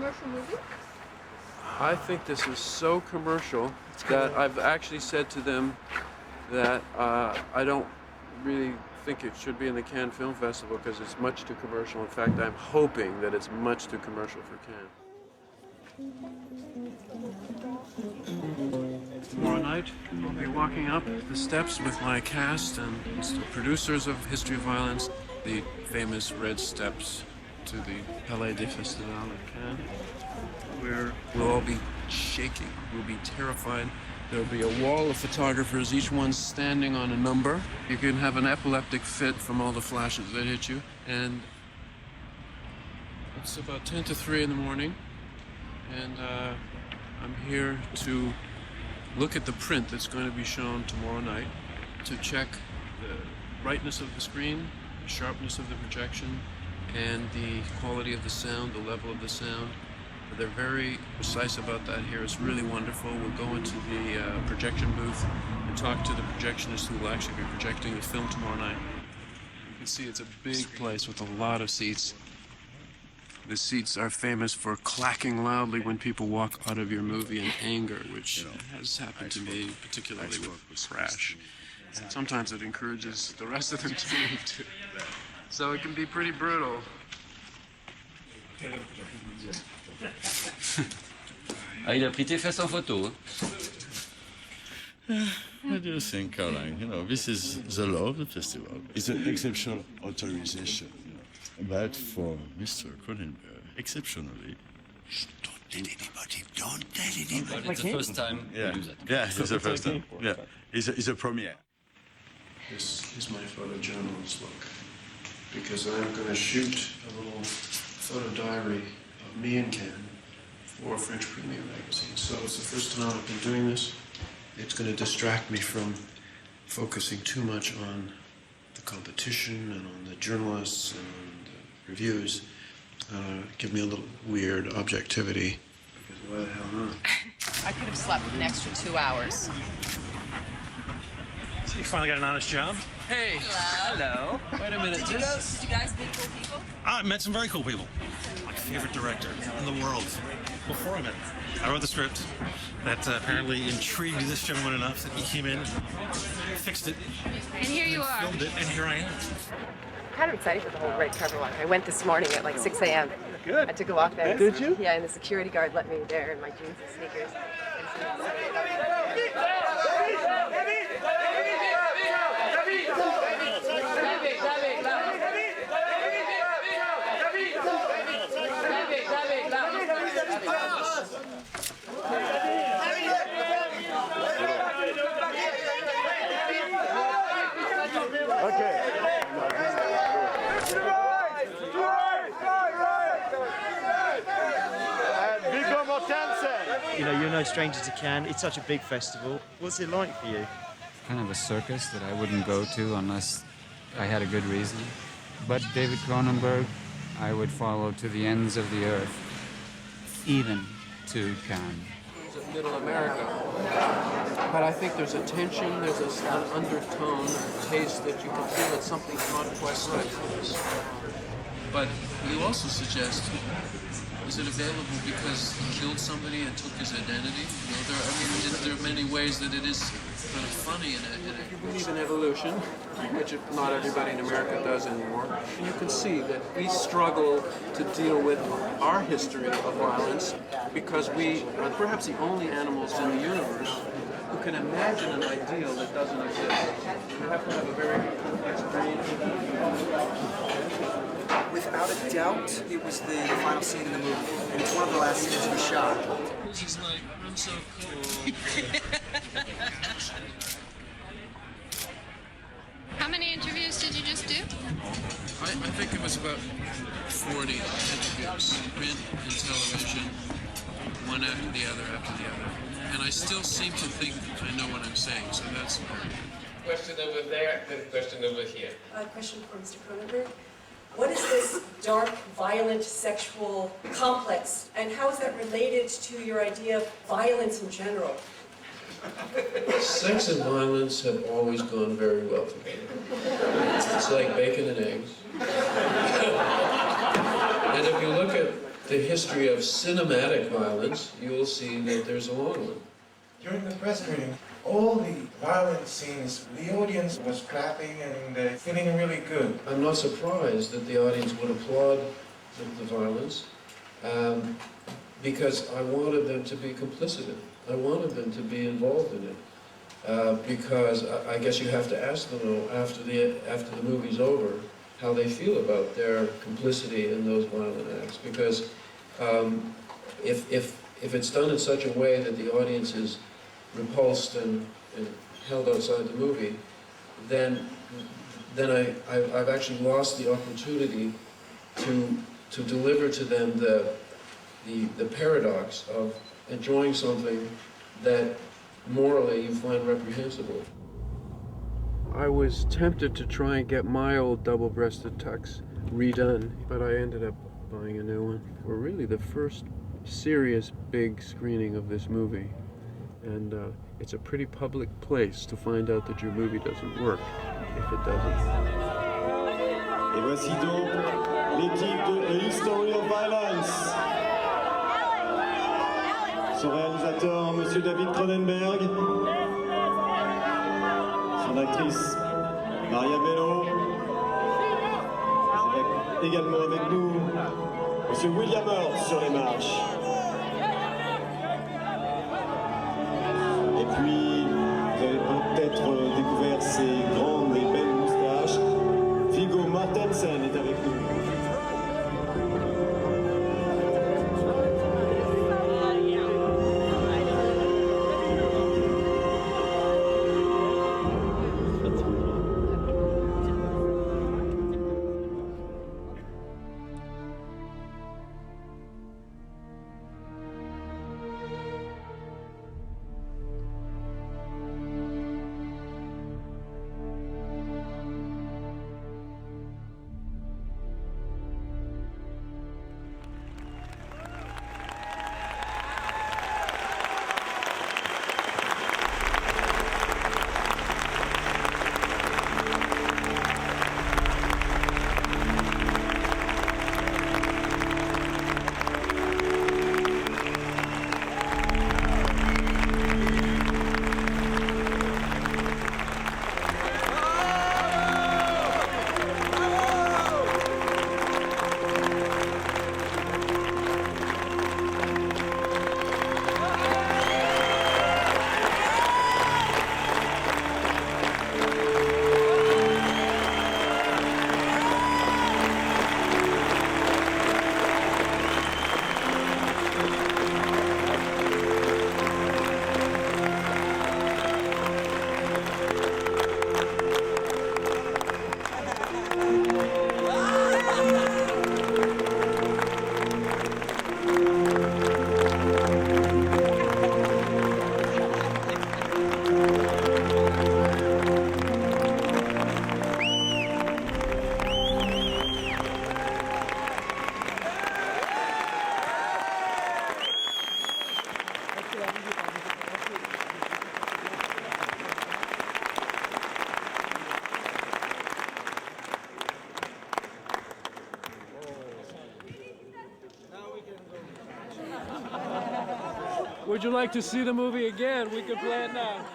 commercial movie? I think this is so commercial that I've actually said to them that I don't really think it should be in the Cannes Film Festival because it's much too commercial. In fact, I'm hoping that it's much too commercial for Cannes. Tomorrow night, I'll be walking up the steps with my cast and the producers of History of Violence, the famous red steps to the Palais des Festivals at Cannes, where we'll all be shaking, we'll be terrified. There'll be a wall of photographers, each one standing on a number. You can have an epileptic fit from all the flashes that hit you. And it's about 10 to 3 in the morning, and I'm here to look at the print that's going to be shown tomorrow night, to check the brightness of the screen, the sharpness of the projection, and the quality of the sound, the level of the sound. They're very precise about that here. It's really wonderful. We'll go into the projection booth and talk to the projectionist who will actually be projecting the film tomorrow night. You can see it's a big place with a lot of seats. The seats are famous for clacking loudly when people walk out of your movie in anger, which has happened to me, particularly with Crash. And sometimes it encourages the rest of them to leave too. So it can be pretty brutal. Ah, il a pris tes fesses en photo. What do you think, Caroline? You know, this is the law of the festival. It's an exceptional authorization. But for Mr. Cronenberg, exceptionally, Don't tell anybody. Don't tell anybody. But it's the first time we do that. Yeah, it's the first time. Yeah, it's a premiere. This is my photojournalist look, because I'm going to shoot a little photo diary of me and Ken for French Premiere magazine. So it's the first time I've been doing this. It's going to distract me from focusing too much on the competition and on the journalists and on the reviews. Give me a little weird objectivity. Because why the hell not? I could have slept an extra 2 hours. So you finally got an honest job? Hey! Hello. Wait a minute. Did you guys meet cool people? I met some very cool people. My favorite director in the world. Before I met him, I wrote the script that apparently intrigued this gentleman enough that he came in, fixed it, And here you are. filmed it, and here I am. Kind of excited for the whole red cover walk. I went this morning at like 6 a.m. Good. I took a walk there. Did you? Yeah, and the security guard let me there in my jeans and sneakers. Viggo Mortensen! You know, you're no stranger to Cannes. It's such a big festival. What's it like for you? Kind of a circus that I wouldn't go to unless I had a good reason. But David Cronenberg, I would follow to the ends of the earth, even to Cannes. It's Middle America. But I think there's a tension, there's an undertone, a taste that you can feel that something's not quite right. But you also suggest, is it available because he killed somebody and took his identity? You know, there are many ways that it is kind of funny in a If you believe in evolution, which not everybody in America does anymore, and you can see that we struggle to deal with our history of violence because we are perhaps the only animals in the universe who can imagine an ideal that doesn't exist. You have to have a very complex brain. Without a doubt, it was the final scene in the movie. And it's one of the last scenes we shot. He's like, I'm so cool. How many interviews did you just do? I think it was about 40 interviews, print and television, one after the other. And I still seem to think I know what I'm saying, so that's important. Question over there, then question over here. A question for Mr. Cronenberg. What is this dark, violent, sexual complex, and how is that related to your idea of violence in general? Sex and violence have always gone very well together. It's like bacon and eggs. And if you look at the history of cinematic violence, you will see that there's a long one. During the press screening, all the violent scenes, the audience was clapping and feeling really good. I'm not surprised that the audience would applaud the violence, because I wanted them to be complicit in it. I wanted them to be involved in it, because I guess you have to ask them after the movie's over how they feel about their complicity in those violent acts. Because if it's done in such a way that the audience is repulsed and held outside the movie, then I've actually lost the opportunity to deliver to them the paradox of enjoying something that morally you find reprehensible. I was tempted to try and get my old double-breasted tux redone, but I ended up buying a new one. We're really the first serious big screening of this movie, and it's a pretty public place to find out that your movie doesn't work if it doesn't. Et voici donc l'équipe de A History of Violence. Son réalisateur, Monsieur David Cronenberg. Son actrice, Maria Bello. Également avec nous, Monsieur William Hurt sur les marches. Et puis, vous avez peut-être découvert ses grandes et belles moustaches. Viggo Mortensen est avec nous. Would you like to see the movie again? We can play it now.